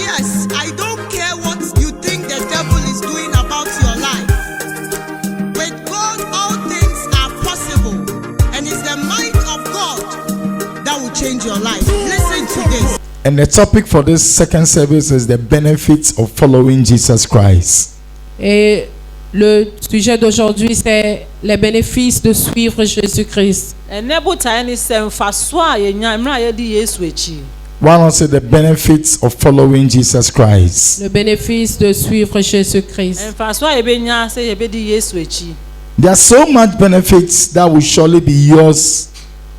Yes, I don't care what you think the devil is doing about your life. With God, all things are possible. And it's the might of God that will change your life. Listen to this. And the topic for this second service is the benefits of following Jesus Christ. Et le sujet d'aujourd'hui, c'est les bénéfices de suivre Jésus-Christ. One will say the benefits of following Jesus Christ. Le bénéfice de suivre Jésus-Christ. There are so much benefits that will surely be yours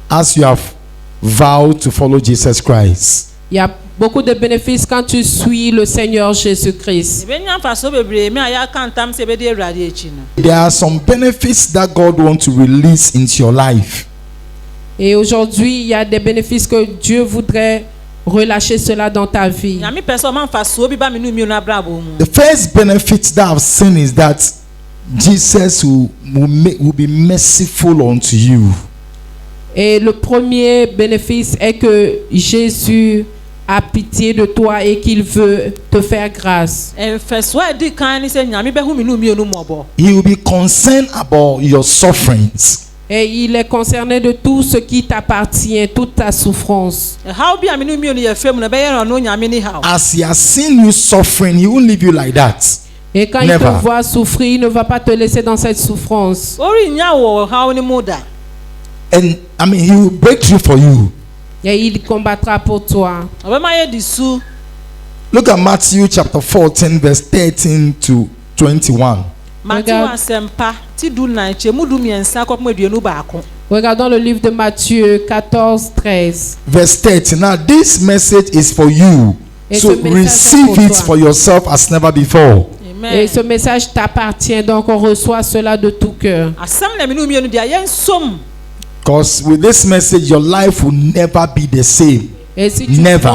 as you have vowed to follow Jesus Christ. Il y a beaucoup de bénéfices quand tu suis le Seigneur Jésus-Christ. There are some benefits that God wants to release into your life. Et aujourd'hui, il y a des bénéfices que Dieu voudrait relâcher cela dans ta vie. The first benefit that I've seen is that Jesus will be merciful unto you. Et le premier bénéfice est que Jésus a pitié de toi et qu'il veut te faire grâce. He will be concerned about your sufferings. Et il est concerné de tout ce qui t'appartient, toute ta souffrance. As he has seen you suffering, he won't leave you like that. Et quand Never. il te voit souffrir, il ne va pas te laisser dans cette souffrance. And I mean, he will break through for you. Et il combattra pour toi. Look at Matthew chapter 14, verse 13 to 21. Regardons le livre de Matthieu 14, 13. Verse 13. Now, this message is for you. Et So ce message receive est pour it toi. for yourself as never before. Et ce message t'appartient, donc on reçoit cela de tout cœur. Because with this message, your life will never be the same. Et si tu Never.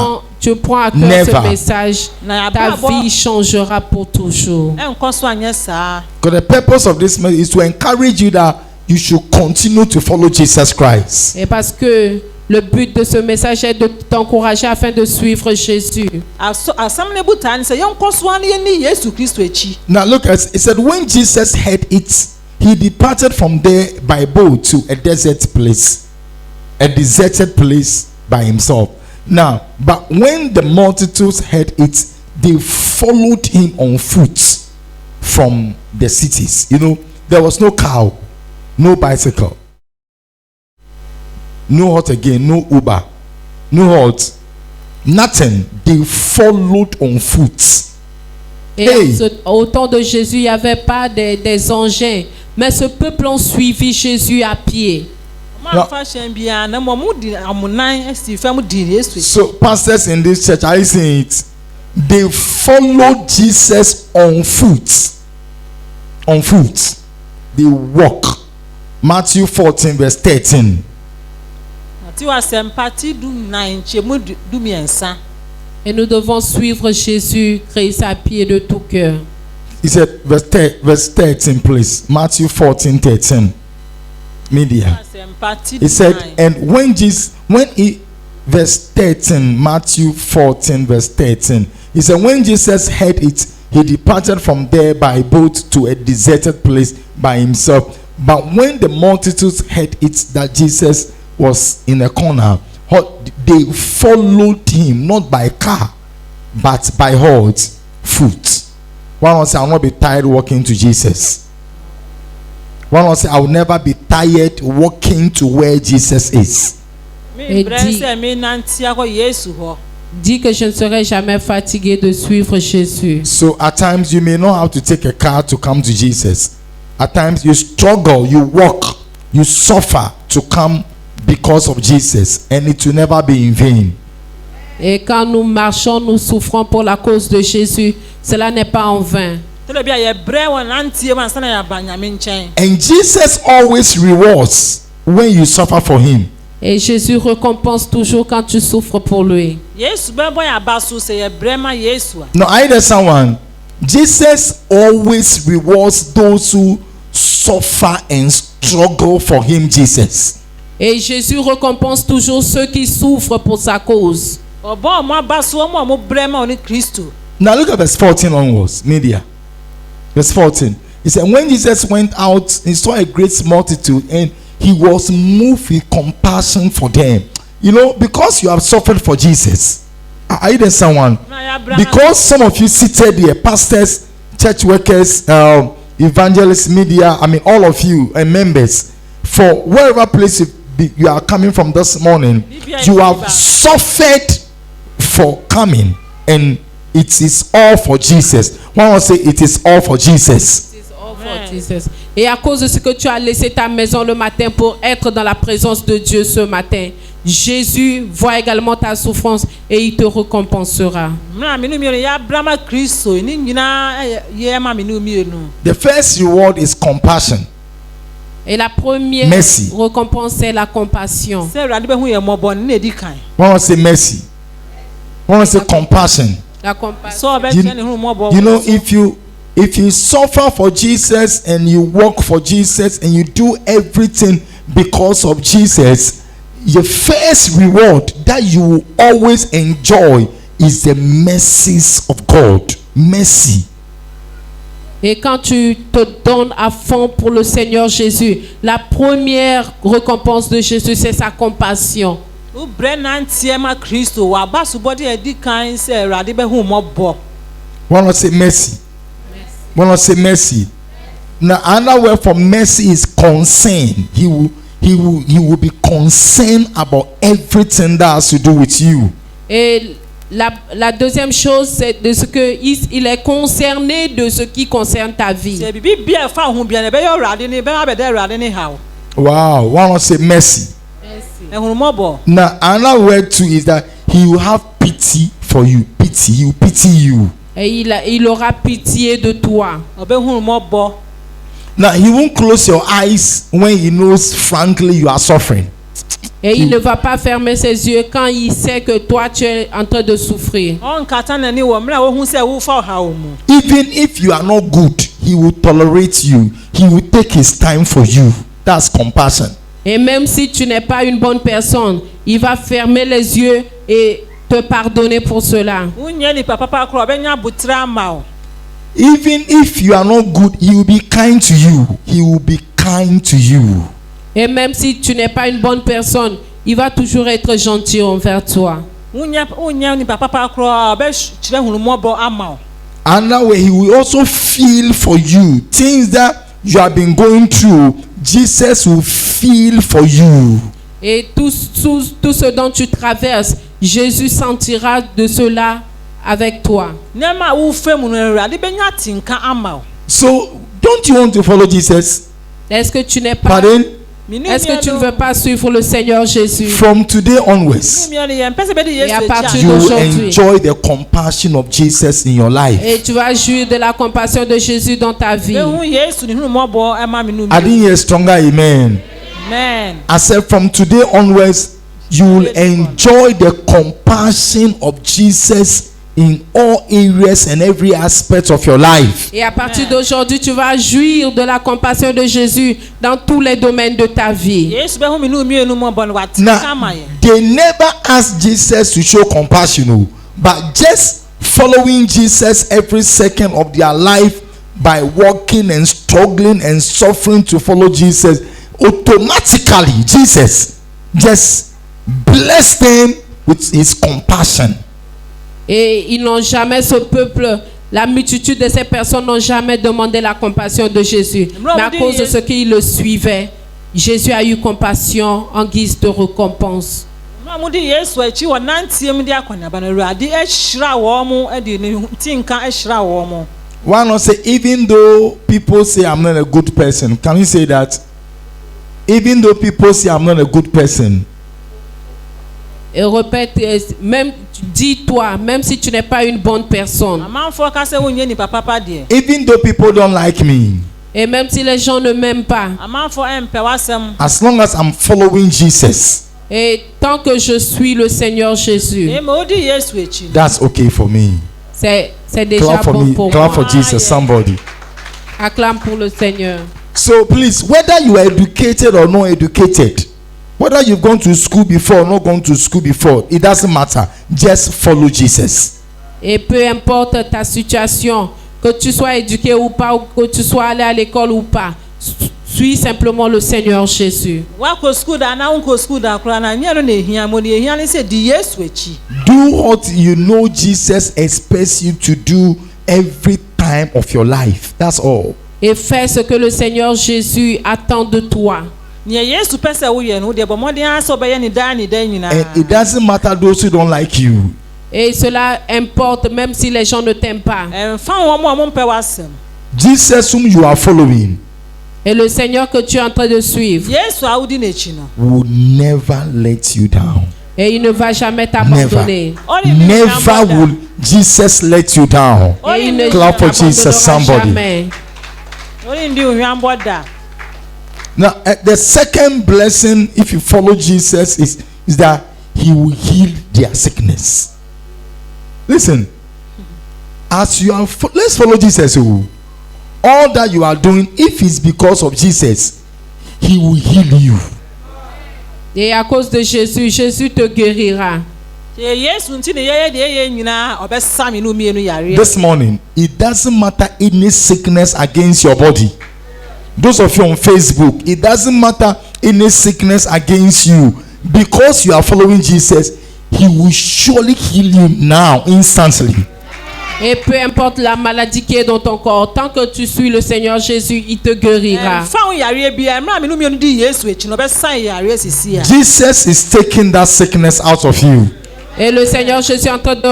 prends à cœur Never. ce message, ta vie changera pour toujours. Because the purpose of this message is to encourage you that you should continue to follow Jesus Christ. Et parce que le but de ce message est de t'encourager afin de suivre Jésus. Now look at it. It said when Jesus heard it, he departed from there by boat to a deserted place by himself. Now, but when the multitudes heard it, they followed him on foot from the cities. You know, there was no cow, no bicycle, no hot again, no Uber, no hot, nothing. They followed on foot. Et au temps de Jésus, il n'y avait pas des engins, mais ce peuple ont suivi Jésus à pied. So pastors in this church, are you seeing it? They followed Jesus on foot. On foot. They walk. Matthew 14 verse 13. Et nous devons suivre Jésus-Christ à pied de tout cœur. He said, verse 13, please. Matthew 14, 13. Media. He said, and verse 13, Matthew 14, verse 13. He said, when Jesus heard it, he departed from there by boat to a deserted place by himself. But when the multitudes heard it that Jesus was in a corner, they followed him, not by car, but by horse, foot. One will say, I will not be tired walking to Jesus. One will say, I will never be tired walking to where Jesus is. Et dis que je ne serai jamais fatigué de suivre Jésus. So at times you may not have to take a car to come to Jesus. At times you struggle, you walk, you suffer to come because of Jesus, and it will never be in vain. Et quand nous marchons, nous souffrons pour la cause de Jésus, cela n'est pas en vain. And Jesus always rewards when you suffer for him. Et Jésus récompense toujours quand tu souffres pour lui. Now, I heard someone. Jesus always rewards those who suffer and struggle for him, Jesus. Et Jésus récompense toujours ceux qui souffrent pour sa cause. ọbọ ọmọ abaso ọmọ ọmọ brema oni Kristo. Now look at verse 14 onwards, media. Verse 14. He said, when Jesus went out, he saw a great multitude and he was moved with compassion for them. You know, because you have suffered for Jesus. Are you there, someone? Because some of you seated here, pastors, church workers, evangelists, media, I mean, all of you and members, for wherever place you are coming from this morning, you have suffered for coming, and it is all for Jesus. One will say, it is all for Jesus. Jesus. Et à cause de ce que tu as laissé ta maison le matin pour être dans la présence de Dieu ce matin, Jésus voit également ta souffrance et il te récompensera. The first reward is compassion. Et la première Merci. récompense c'est la compassion. One will say mercy. One will say compassion. La compassion. You know, if you suffer for Jesus and you work for Jesus and you do everything because of Jesus, your first reward that you will always enjoy is the mercies of God. Mercy. Et quand tu te donnes à fond pour le Seigneur Jésus, la première récompense de Jésus c'est sa compassion. One will say mercy. One will say mercy. Now another word for mercy is concern. He will be concerned about everything that has to do with you. Et la deuxième chose c'est de ce que il est concerné de ce qui concerne ta vie. Wow, one will say mercy. Now another word too is that he will have pity for you. Pity, he will pity you. Et il aura pitié de toi. Now he won't close your eyes when he knows frankly you are suffering. Et il ne va pas fermer ses yeux quand il sait que toi tu es en train de souffrir. Even if you are not good, he will tolerate you. He will take his time for you. That's compassion. Et même si tu n'es pas une bonne personne, il va fermer les yeux et te pardonner pour cela. Even if you are not good, he will be kind to you. He will be kind to you. Et même si tu n'es pas une bonne personne, il va toujours être gentil envers toi. And that way he will also feel for you. Things that you have been going through, Jesus will feel for you. Et tout ce dont tu traverses, Jésus sentira de cela avec toi. So, don't you want to follow Jesus? Est-ce que tu n'es pas Pardon? Est-ce que tu ne veux pas suivre le Seigneur Jésus? From today onwards, Et à partir you will d'aujourd'hui, enjoy the compassion of Jesus in your life. et tu vas jouir de la compassion de Jésus dans ta vie. I didn't hear stronger amen. I said from today onwards, you will enjoy the compassion of Jesus in all areas and every aspect of your life. Et à partir d'aujourd'hui, tu vas jouir de la compassion de Jésus dans tous les domaines de ta vie. Now, they never asked Jesus to show compassion, but just following Jesus every second of their life by walking and struggling and suffering to follow Jesus, automatically Jesus just blessed them with his compassion. Et ils n'ont jamais, ce peuple, la multitude de ces personnes n'ont jamais demandé la compassion de Jésus. Mais à cause de ce qu'ils le suivaient, Jésus a eu compassion en guise de récompense. Why not say, even though people say I'm not a good person, can you say that? Even though people say I'm not a good person. Et répète, même dis-toi, même si tu n'es pas une bonne personne. Even though people don't like me. Et même si les gens ne m'aiment pas. As long as I'm following Jesus. Et tant que je suis le Seigneur Jésus. That's okay for me. C'est déjà Clap for bon me. pour Clap moi. for Jesus, somebody. Acclame pour le Seigneur. So please, whether you are educated or not educated, Whether you've gone to school before or not gone to school before, it doesn't matter. Just follow Jesus. Et peu importe ta situation, que tu sois éduqué ou pas, ou que tu sois allé à l'école ou pas, suis simplement le Seigneur Jésus. Wako school da na unko school da kura na nyano na ehia mo na ehia ne se di Yesu echi. Do what you know Jesus expects you to do every time of your life. That's all. Et fais ce que le Seigneur Jésus attend de toi. Nye Yesu pese wo ye no de bo modern aso be ye ni da nyina. And it doesn't matter those who don't like you. Et cela importe même si les gens ne t'aiment pas. Fa wo mo mpe wasem. Jesus whom you are following Et le Seigneur que tu es en train de suivre, Yesu audi na echi no. will never let you down. et il ne va jamais Never. t'abandonner. Never will Jesus let you down. Et il ne Clap for Jesus, t'abandonnera somebody. jamais. Oni ndi ohwambo da. Now, the second blessing, if you follow Jesus, is that He will heal their sickness. Listen, as you are, let's follow Jesus. All that you are doing, if it's because of Jesus, He will heal you. Et à cause de Jésus, Jésus te guérira. Yesu nti ne ye de ye nyina obesa mi no mienu yare. This morning, it doesn't matter any sickness against your body. Those of you on Facebook, it doesn't matter any sickness against you. Because you are following Jesus, He will surely heal you now, instantly. Et peu importe la maladie qui est dans ton corps, tant que tu suis le Seigneur Jésus, il te guérira. Fa wo yare bia mra mi no mienu di Yesu echi no obesa yare sisi a. Jesus is taking that sickness out of you. Et le Seigneur Jésus est en train de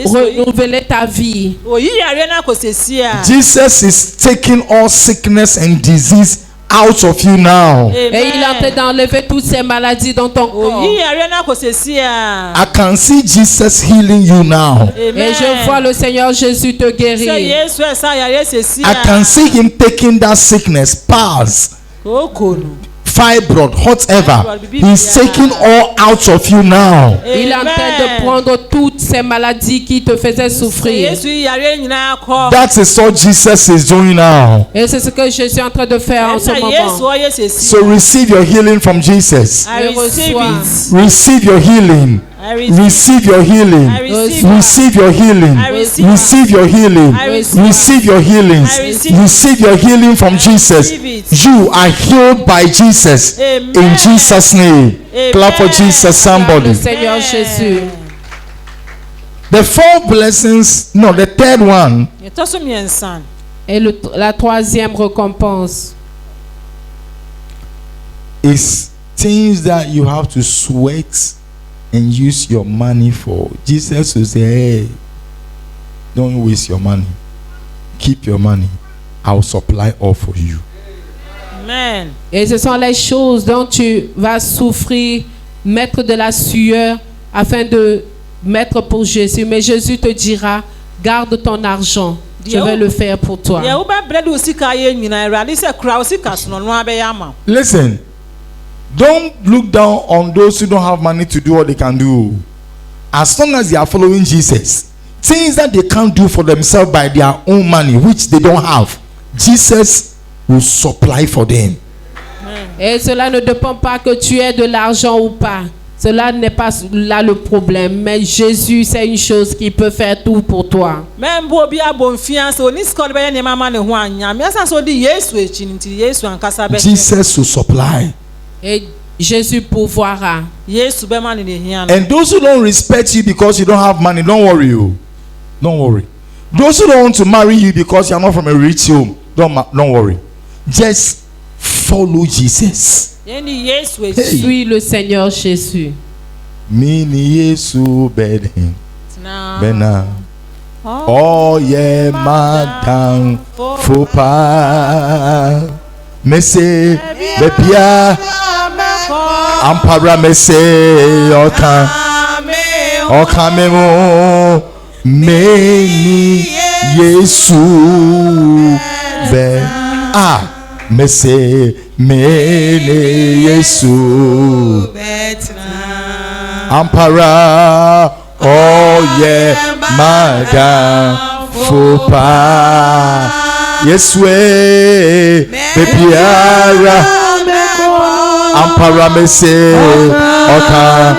renouveler ta vie. Oyi yare na ko sisi a. Jesus is taking all sickness and disease out of you now. Et il est en train d'enlever toutes ces maladies dans ton corps. Oyi yare na ko sisi a. I can see Jesus healing you now. Et je vois le Seigneur Jésus te Se guérir. Yesu esa yare sisi a. I can see Him taking that sickness, PARS, Kokonu. fibroid, whatever. He's taking all out of you now. Il est en train de prendre toutes ces maladies qui te faisaient souffrir. Yesu yare nyina ko. That is what Jesus is doing now. Et c'est ce que je suis en train de faire en ce Yesu moment. oye sisi. So receive your healing from Jesus. I receive it. Receive your healing. I receive. Receive your healing. I receive. Receive your healing. I receive. Receive your healing. I receive. Receive your healings. I receive. Receive your healing from Jesus. receive it. You are healed by Jesus. Amen. In Jesus' name. Amen. Clap for Jesus, somebody. Le Seigneur Jésus. The four blessings, no, the third one Yetoso miensan. Et la troisième récompense, is things that you have to sweat and use your money for. Jesus will say, hey, don't waste your money. Keep your money. I'll supply all for you. Amen. et ce sont les choses dont tu vas souffrir, mettre de la sueur afin de mettre pour Jésus. Mais Jésus te dira, garde ton argent, je vais le faire pour toi. Ya uba bread usika ye nyina Awurade se kura usika so no abe yama. Listen, don't look down on those who don't have money to do what they can do. As long as they are following Jesus, things that they can't do for themselves by their own money, which they don't have, Jesus will supply for them. Et cela ne dépend pas que tu aies de l'argent ou pas. Cela n'est pas là le problème. Mais Jésus, c'est une chose qui peut faire tout pour toi. Même bo bi abonfia so ni skol be ne mama ne ho anya. Me asa so di Yesu echi nti Yesu ankasa be. Jesus will supply. Et Jésus pourvoira. Yesu be ma ne hia no. And those who don't respect you because you don't have money, don't worry. Don't worry. Those who don't want to marry you because you are not from a rich home, don't worry. Just follow Jesus. Yeni Yesu echi. Suis le Seigneur Jésus. Mini Yesu beden Na. bena. Oh yeah, madam fopa. Mese bebia ampara mese oka memo meni Yesu be mese mene Yesu ampara oh yeah madam fopa Yesu bebiara Ampara me say, Oka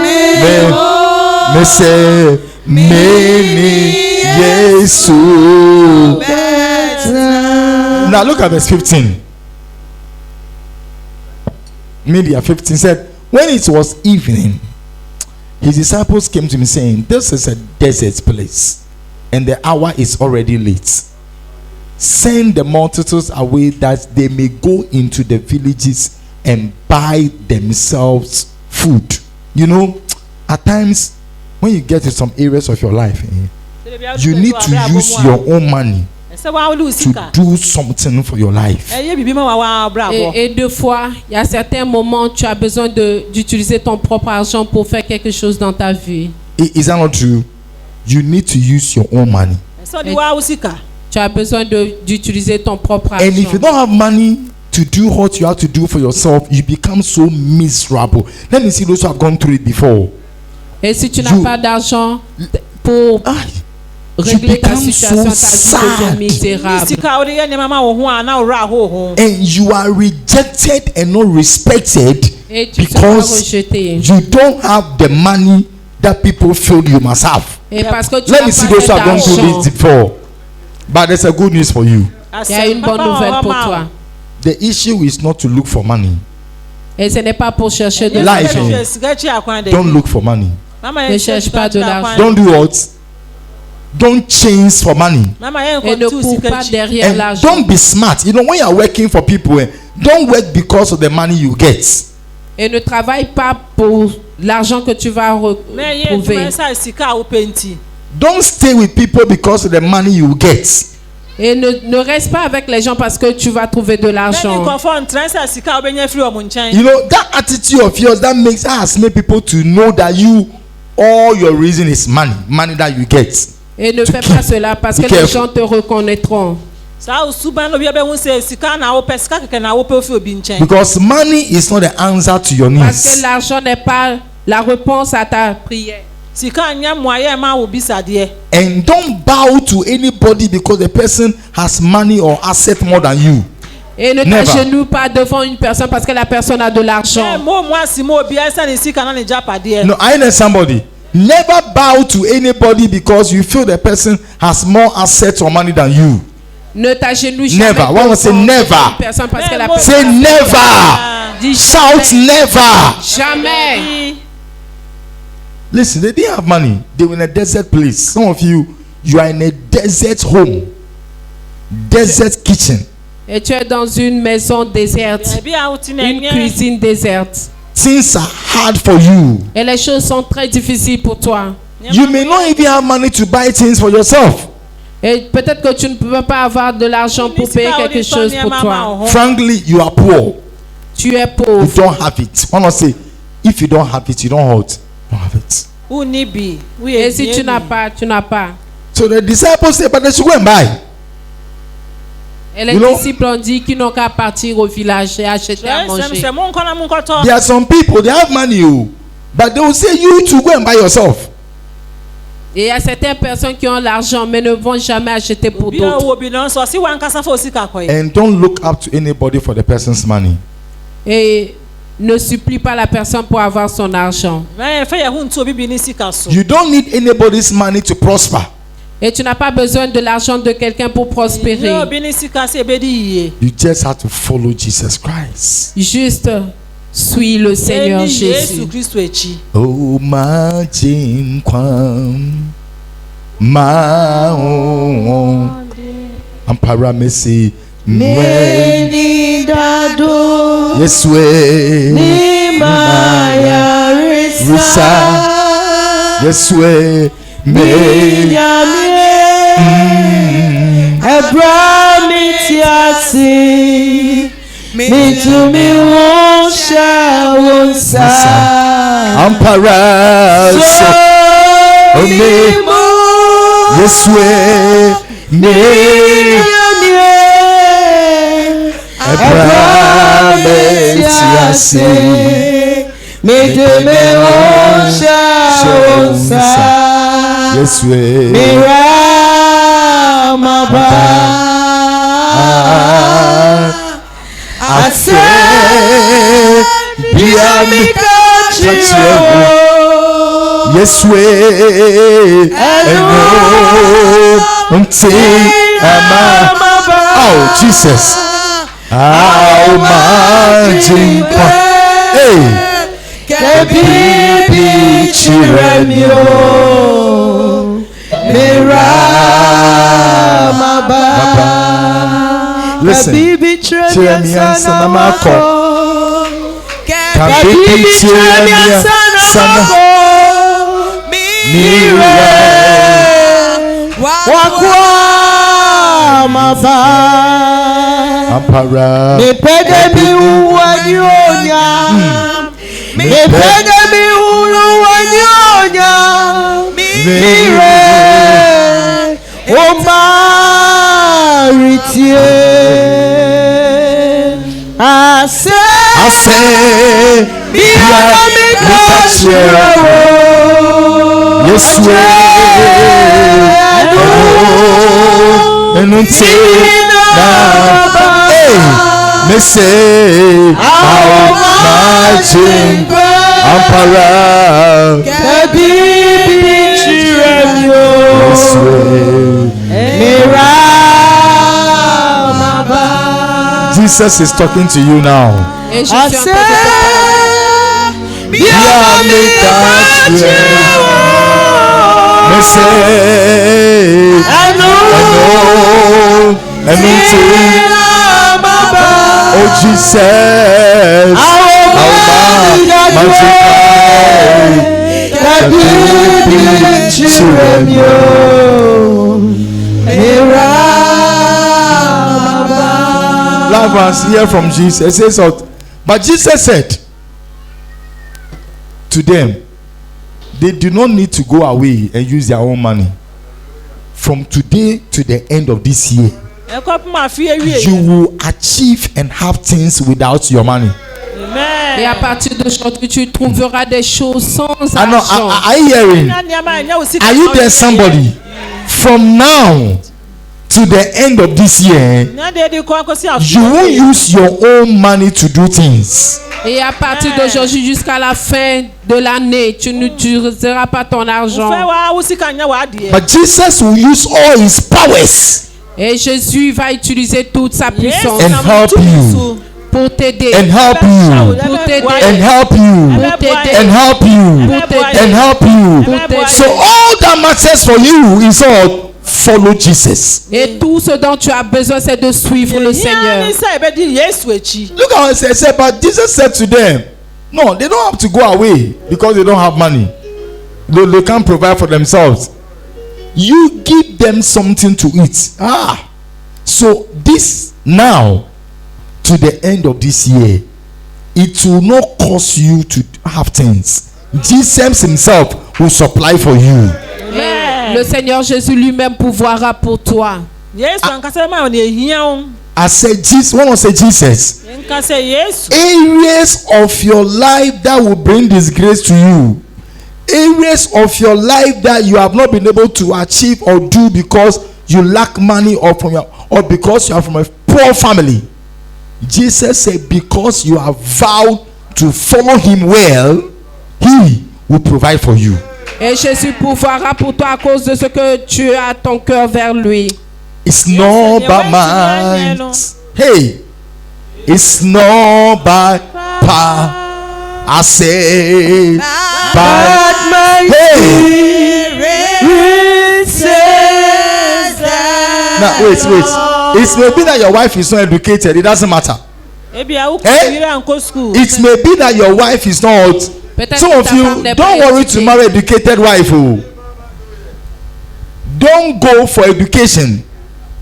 me say, Meni Yesu. Now look at verse 15. Media 15 said, when it was evening, his disciples came to him saying, this is a desert place, and the hour is already late. Send the multitudes away that they may go into the villages and buy themselves food. You know, at times when you get to some areas of your life, you need to use your own money to do something for your life. Et deux fois, il y a certains moments tu as besoin d'utiliser ton propre argent pour faire quelque chose dans ta vie. Is that not true? You need to use your own money. Tu as besoin d'utiliser ton propre argent. And if you don't have money to do what you have to do for yourself, you become so miserable. Let me see those who have gone through it before. Et si tu n'as pas d'argent pour régler ta situation, ta vie devient misérable. And you are rejected and not respected because you don't have the money that people feel you must have. Et parce que tu Let me see those who have gone through this before. But there's a good news for you. Il y a une bonne nouvelle pour toi. The issue is not to look for money. Et ce n'est pas pour chercher de l'argent. Don't look for money. Ne cherche pas de l'argent. Don't do what? Don't chase for money. Et ne cours pas derrière l'argent. Don't be smart. You know, when you are working for people, don't work because of the money you get. Et ne travaille pas pour l'argent que tu vas retrouver. Don't stay with people because of the money you get. Et ne reste pas avec les gens parce que tu vas trouver de l'argent. You know, that attitude of yours that has made people to know that all your reason is money that you get. Et ne fais pas cela parce que les gens te reconnaîtront. Because money is not the answer to your needs. Parce que l'argent n'est pas la réponse à ta prière. And don't bow to anybody because the person has money or asset more than you. Et ne t'agenouille pas devant une personne parce que la personne a de l'argent. No, I know somebody. Never bow to anybody because you feel the person has more assets or money than you. Ne t'agenouille jamais never. One will say never. Personne parce que la personne say never. Shout never. Jamais. Listen, they didn't have money. They were in a desert place. Some of you are in a desert home, desert kitchen. Et tu es dans une maison déserte, une cuisine déserte. Things are hard for you. Et les choses sont très difficiles pour toi. You may not even have money to buy things for yourself. Et peut-être que tu ne peux pas avoir de l'argent pour payer quelque chose pour toi. Frankly, you are poor. Tu es pauvre. You don't have it. One will say, if you don't have it, you don't have it. Don't have it. Et si tu n'as pas, tu n'as pas. So the disciples say, but they should go and buy. Et les disciples ont dit qu'ils n'ont qu'à partir au village et acheter à manger. There are some people, they have money, but they will say, you to go and buy yourself. Et il y a certaines personnes qui ont l'argent mais ne vont jamais acheter pour d'autres. And don't look up to anybody for the person's money. Et ne supplie pas la personne pour avoir son argent. You don't need anybody's money to prosper. Et tu n'as pas besoin de l'argent de quelqu'un pour prospérer. You just have to follow Jesus Christ. Juste suis le Seigneur Jésus. Oh ma jin kwam ma on ampara mesi Meni dado Yeswe ni maya risa Yeswe me Ebra mitiasi mitumi wonsha wonsa ampara so me Yeswe me Ebra mitiasi mitumi wonsha wonsa Yeswe Miramaba Ase Biamika Chiro. Yes, we oh, Jesus. Oh, my hey. Kebibi Chiremio. Miramaba. Listen. Kebibi Chiremia Sanamako. Kebibi Chiremia Sanamako. Mire Wakwa Maba. Ampara. Me pede mi uwanyonya. Me pede mi uwanyonya. Mire Omaritie. Ase Biamika Chiro. Yes, we me say, how much Ampara Kebibi Chiremio. Miramaba. Jesus is talking to you now. Et je suis en train de te parler. Biamika Chiro. Me say, oh Jesus, love us hear from Jesus. It says, but Jesus said to them, they do not need to go away and use their own money. From today to the end of this year, you will achieve and have things without your money. Et à partir d'aujourd'hui, tu trouveras des choses sans I know, argent. are you hearing? Are you there, somebody? From now to the end of this year, you won't use your own money to do things. Et à partir d'aujourd'hui jusqu'à la fin de l'année, tu n'utiliseras pas ton argent. But Jesus will use all his powers Et Jésus va utiliser toute sa puissance and help you, pour t'aider. and help you, Pour t'aider. and help you, Pour t'aider. and help you, Pour t'aider. and help you. Pour t'aider. So all that matters for you is all follow Jesus. Et tout ce dont tu as besoin, c'est de suivre le Seigneur. Look how it says, but Jesus said to them, no, they don't have to go away because they don't have money. They can't provide for themselves. You give them something to eat. So this now to the end of this year, it will not cost you to have things. Jesus himself will supply for you. Et le Seigneur Jésus lui-même pourvoira pour toi. I said Jesus. When I say Jesus, areas of your life that will bring disgrace to you, areas of your life that you have not been able to achieve or do because you lack money or because you are from a poor family. Jesus said, because you have vowed to follow him well, he will provide for you. Et Jésus pourvoira pour toi à cause de ce que tu as ton cœur vers lui. It's not by might. Hey, it's not by power. I say, by my hey. Now wait. It may be that your wife is not educated. It doesn't matter. It may be that your wife is not. Some of you don't worry to marry educated wife. Don't go for education.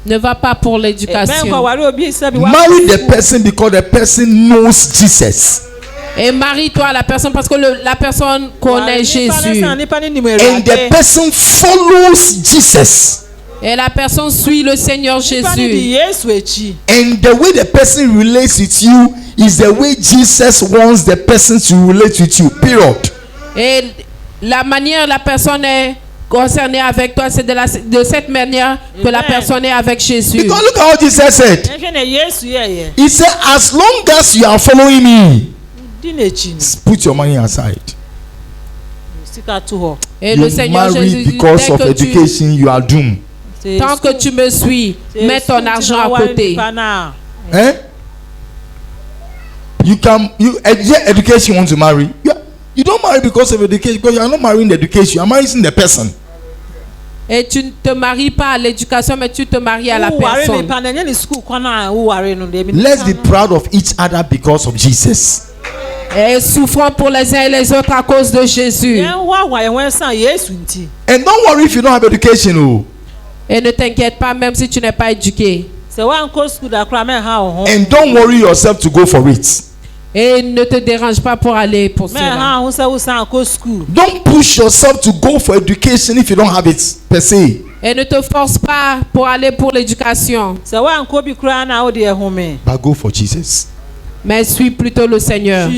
Ne va pas pour l'éducation. Marry the person because the person knows Jesus. Et marie-toi à la personne parce que la personne connaît Jésus. And the person follows Jesus. Et la personne suit le Seigneur Jésus. And the way the person relates with you is the way Jesus wants the person to relate with you. Period. Et la manière la personne est concernée avec toi, c'est de cette manière que la personne est avec Jésus. Because look how Jesus said. He said, as long as you are following me, di n'ekyi no Put your money aside. sika to hɔ Et le You Seigneur marry Jésus dit, because dès of que tu, education, you are doomed. tant que tu me suis, mets ton argent à côté. Eh? You can education you want to marry. You don't marry because of education, because you are not marrying the education, you are marrying the person. Et tu ne te maries pas à l'éducation, mais tu te maries à la personne. Let's be proud of each other because of Jesus. Et souffrons pour les uns et les autres à cause de Jésus. And don't worry if you don't have education. Oh. Et ne t'inquiète pas même si tu n'es pas éduqué. And don't worry yourself to go for it. Et ne te dérange pas pour aller pour cela. Don't push yourself to go for education if you don't have it per se. Et ne te force pas pour aller pour l'éducation. But go for Jesus. Mais suis plutôt le Seigneur.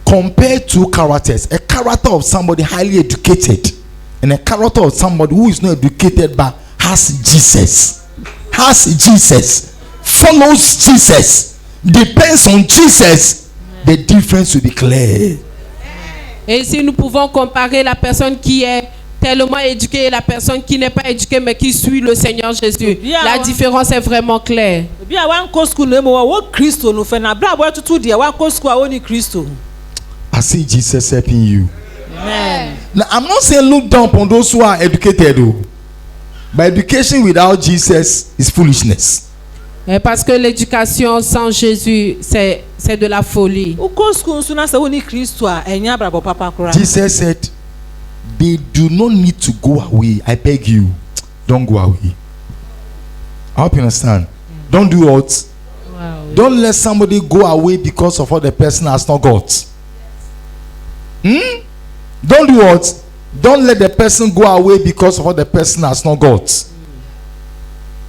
Compare two characters. A character of somebody highly educated and a character of somebody who is not educated but has Jesus. Has Jesus. Follows Jesus. Depends on Jesus. The difference will be clear. Et si nous pouvons comparer la personne qui est tellement éduquée et la personne qui n'est pas éduquée mais qui suit le Seigneur Jésus, la différence est vraiment claire. I see Jesus helping you. Amen. Now, I'm not saying look down upon those who are educated, though. But education without Jesus is foolishness. Parce que l'éducation sans Jésus, c'est de la folie. Jesus said, they do not need to go away. I beg you, don't go away. I hope you understand. Don't do what? Wow. Don't let somebody go away because of what the person has not got. Don't do what? Don't let the person go away because of what the person has not got.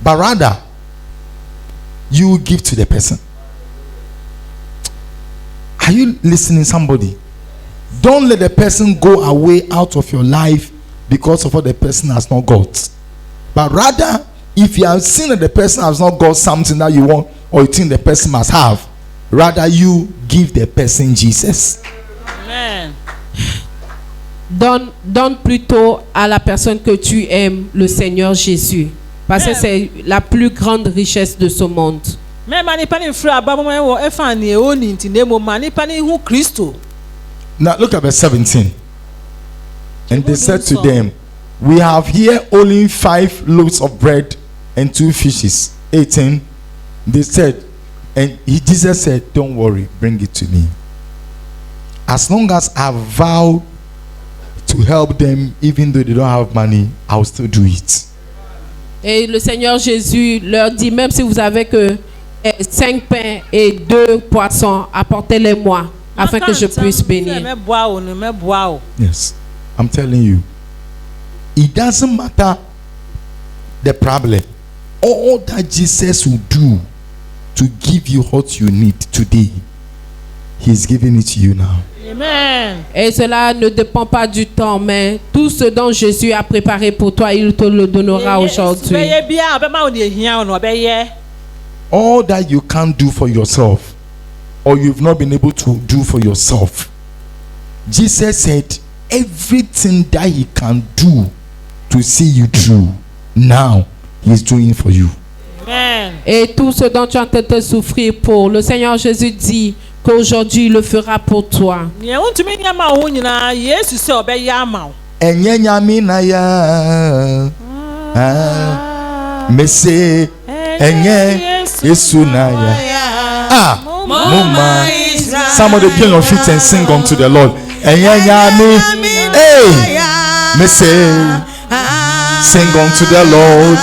But rather, you give to the person. Are you listening, somebody? Don't let the person go away out of your life because of what the person has not got. But rather, if you have seen that the person has not got something that you want or you think the person must have, rather you give the person Jesus. Amen. Donne plutôt à la personne que tu aimes le Seigneur Jésus. Parce que c'est la plus grande richesse de ce monde. Now look at verse 17. And they said to them, we have here only 5 loaves of bread and 2 fishes. 18. They said, and Jesus said, don't worry, bring it to me. As long as I vow to help them, even though they don't have money, I will still do it. Et le Seigneur Jésus leur dit, même si vous avez que 5 pains et 2 poissons, apportez-les-moi afin que je puisse bénir. Yes, I'm telling you, it doesn't matter the problem. All that Jesus will do to give you what you need today, He's giving it to you now. Amen. Et cela ne dépend pas du temps, mais tout ce dont Jésus a préparé pour toi, il te le donnera aujourd'hui. All that you can't do for yourself, or you've not been able to do for yourself, Jesus said everything that He can do to see you through, now He's doing for you. Amen. Et tout ce dont tu es en train de souffrir pour, le Seigneur Jésus dit qu'aujourd'hui il le fera pour toi. Enye nyami na ya, mese enye Yesu na ya. Mama, somebody be on your feet and sing unto the Lord. Enye nyami, hey, mese, sing unto the Lord.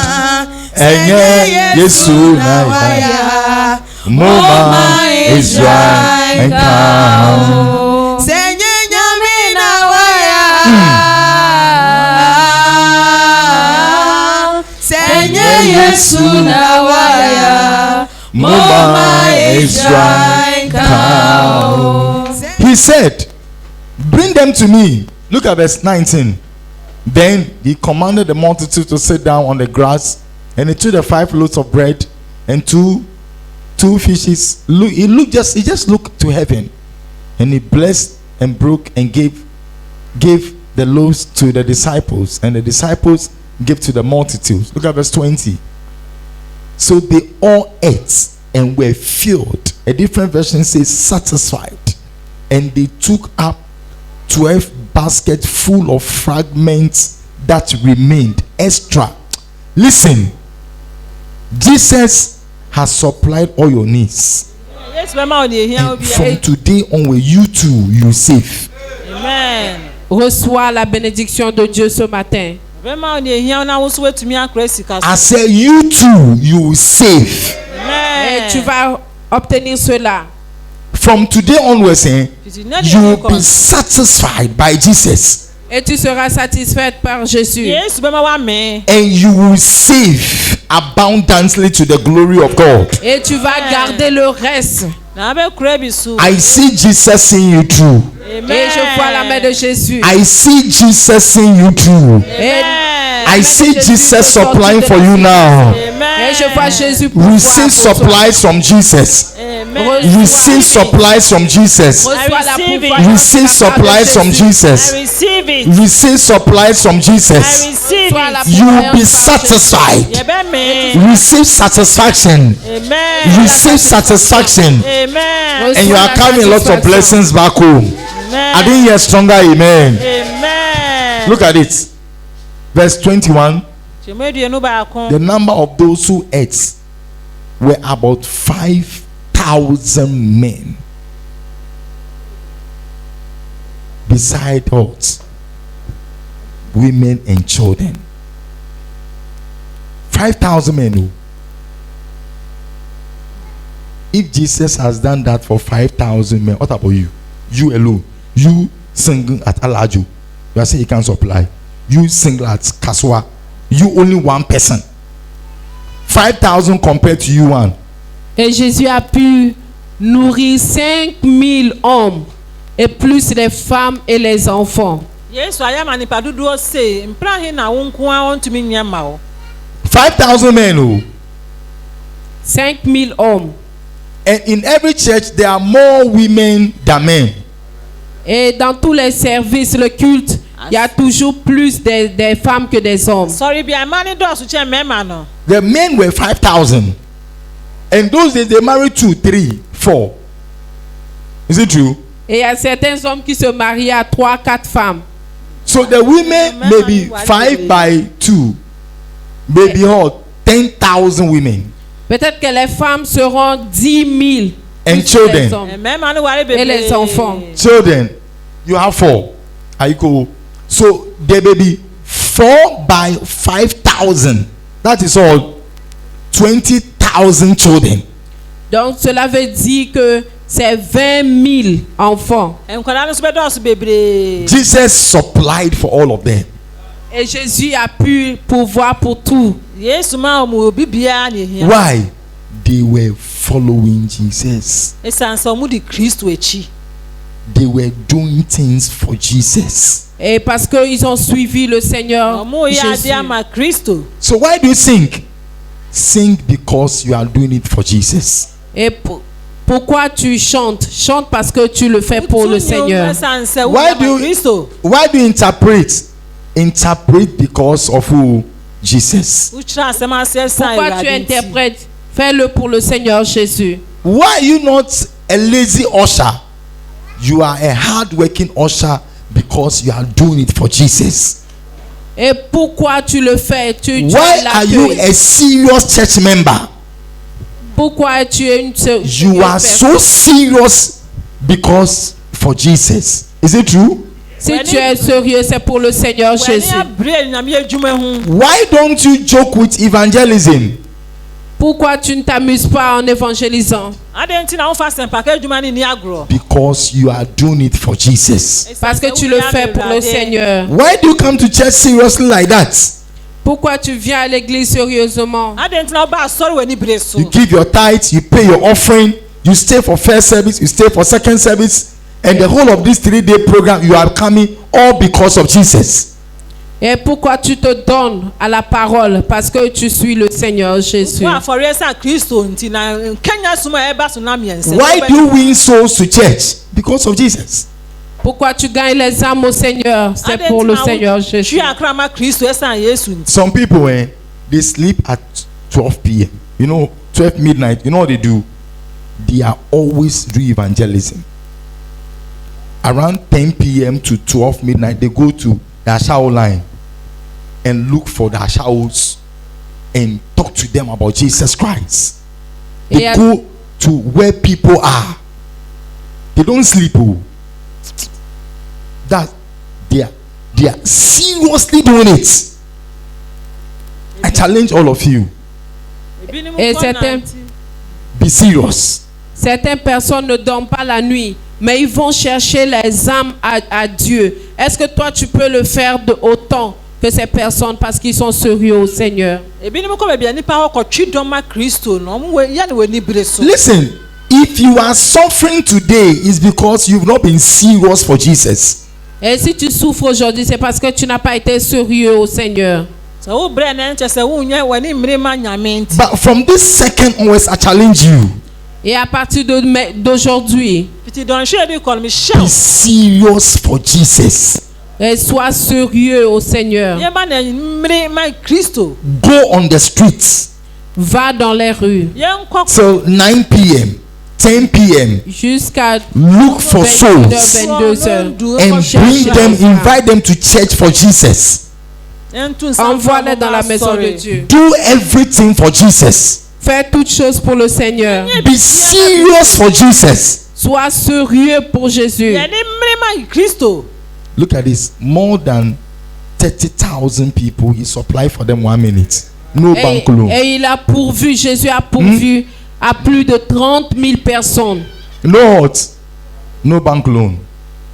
Enye Yesu na ya. Mama Israel and come. Senye nyami na waya. Senye Yesu na waya. Mama Israel come. He said, bring them to me. Look at verse 19. Then he commanded the multitude to sit down on the grass, and he took the 5 loaves of bread and 2 2 fishes. Look, he just looked to heaven, and he blessed and broke and gave the loaves to the disciples, and the disciples gave to the multitudes. Look at verse 20. So they all ate and were filled. A different version says satisfied, and they took up 12 baskets full of fragments that remained extra. Listen, Jesus has supplied all your needs. Yes, mama, And from today onward, you too, you save. Amen. Reçois la bénédiction de Dieu ce matin. I say you too, you will save. Et tu vas obtenir cela. From today onwards, you will be satisfied by Jesus. Et tu seras satisfaite par Jésus. And you will save abundantly to the glory of God. Et tu vas garder le reste. I see Jesus seeing you through. Et je vois la main de Jésus. I see Jesus seeing you through. Et I see Jesus supplying for you now. Et je vois Jésus Receive supplies from Jesus. Receive supplies from Jesus. Receive supplies from Jesus. Receive supplies from Jesus. You will be satisfied. Receive satisfaction. Receive satisfaction. And you are carrying lots of blessings back home. I didn't hear stronger amen. Look at it. Verse 21. The number of those who ate were about 5,000 men. Beside us, women and children. 5,000 men. If Jesus has done that for 5,000 men, what about you? You alone. You single at Alaju. You are saying you can't supply. You single at Kaswa. You only one person. 5,000 compared to you one. Et Jésus a pu nourrir 5,000 hommes et plus les femmes et les enfants. 5,000 men. Oh. 5,000 hommes. And in every church there are more women than men. Et dans tous les services, le culte, il y a toujours plus des femmes que des hommes. The men were 5,000. And those days they married 2, 3, 4. Is it true? Et il y a certains hommes qui se marient à 3, 4 femmes. So the women may be 5 by 2. Maybe 10,000 women. Peut-être que les femmes seront 10,000. And children. Et les enfants. Children, you have 4. I go. So there may be 4 by 5,000. That is all. 20,000 children. Donc cela veut dire que c'est 20,000 enfants. Jesus supplied for all of them. Et Jésus a pu pourvoir pour tout. Why? They were following Jesus. They were doing things for Jesus. Et parce qu'ils ont suivi le Seigneur Jésus. So why do you sing? Sing because you are doing it for Jesus. Et pourquoi tu chantes? Chante parce que tu le fais pour le Seigneur. Why do you interpret? Interpret because of who? Jesus. Pourquoi tu interprètes? Fais-le pour le Seigneur Jésus. Why are you not a lazy usher? You are a hard-working usher because you are doing it for Jesus. Et pourquoi tu le fais? Why are you a serious church member? Pourquoi tu es une You are so serious because for Jesus. Is it true? Si tu es sérieux, c'est pour le Seigneur Jésus. Why don't you joke with evangelism? Pourquoi tu ne t'amuses pas en évangélisant? Because you are doing it for Jesus. Parce que tu le fais pour le Seigneur. Why do you come to church seriously like that? Pourquoi tu viens à l'église sérieusement? You give your tithes, you pay your offering, you stay for first service, you stay for second service, and the whole of this 3-day program you are coming all because of Jesus. Et pourquoi tu te donnes à la parole? Parce que tu suis le Seigneur Jésus. Wa afɔre sa Kristo nti na Kenya suma eba so na miense. Why do you win souls to church? Because of Jesus. Pourquoi tu gagnes les âmes au Seigneur? C'est pour le Seigneur Jésus. Tu akrama Kristo esa Yesu nti. Some people, they sleep at 12 p.m. You know, 12 midnight. You know what they do? They are always do evangelism. Around 10 p.m. to 12 midnight, they go to the Ashao line and look for the Ashaos and talk to them about Jesus Christ. They Yeah. go to where people are. They don't sleep. Oh. That they are seriously doing it. I challenge all of you. Et Be serious. certaines personnes ne dorment pas la nuit, mais ils vont chercher les âmes à Dieu. Est-ce que toi tu peux le faire de autant que ces personnes parce qu'ils sont sérieux au Seigneur? Ebinim ko bia nipa ho ko twidoma Kristo no mo ya ne wani bire so. Listen, if you are suffering today, it's because you've not been serious for Jesus. Et si tu souffres aujourd'hui, c'est parce que tu n'as pas été sérieux au Seigneur. So wo bre na nche se wo nya wani mrema nyame nti. But from this second onwards, I challenge you. Et à partir d'aujourd'hui, Fiti don hwe bi call me Be shout. serious for Jesus. sois sérieux au Seigneur. Ye ba na mrema Kristo. Go on the streets Va dans les rues Ye nkɔ till 9 p.m., 10 p.m. jusqu'à Look for 21h, souls 22h. and bring them, invite them to church for Jesus. Envoie-les dans la maison de Dieu. Do everything for Jesus. Fais toutes choses pour le Seigneur. Be serious for Jesus. Sois sérieux pour Jésus. Ye ni mrema Kristo. Look at this. More than 30,000 people, he supplied for them 1 minute. No bank loan. Et il a pourvu, Jésus a pourvu à plus de 30 000 personnes. No what? No bank loan.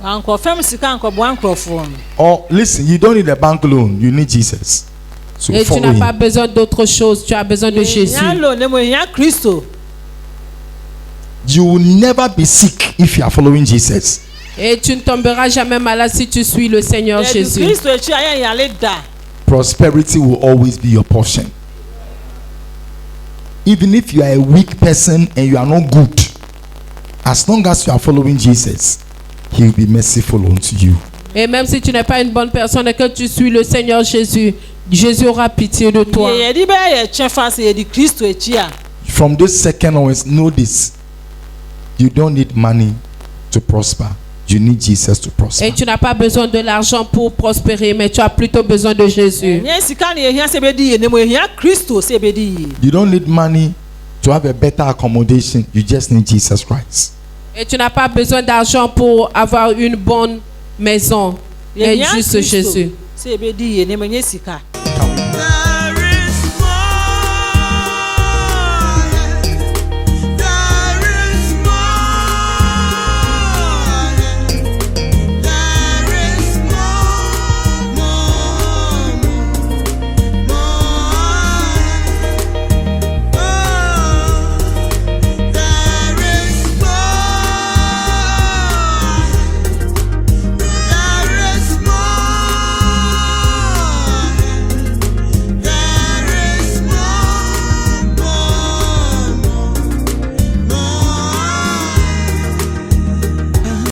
Anko fam sika anko bo ankrofo no. Or listen, you don't need a bank loan. You need Jesus. So Et tu follow n'as pas him. besoin d'autre chose, tu as besoin de Jésus. Ya lo ne mo ya Kristo. You will never be sick if you are following Jesus. Et tu ne tomberas jamais malade si tu suis le Seigneur Ye Jésus. Kristo echi ayan ya le da. Prosperity will always be your portion. Even if you are a weak person and you are not good, as long as you are following Jesus, he will be merciful unto you. Et même si tu n'es pas une bonne personne et que tu suis le Seigneur Jésus, Jésus aura pitié de toi. Ye di be ye chefa se ye di Kristo echi a. From this second onwards, know this. You don't need money to prosper. You need Jesus to prosper. Et tu n'as pas besoin de l'argent pour prospérer, mais tu as plutôt besoin de Jésus. Nye sika ne ehia se be di ye ne mo ehia Kristo se be di ye. You don't need money to have a better accommodation. You just need Jesus Christ. Et tu n'as pas besoin d'argent pour avoir une bonne maison, mais Ehia juste Kristo Jésus. se be di ye ne mo nye sika.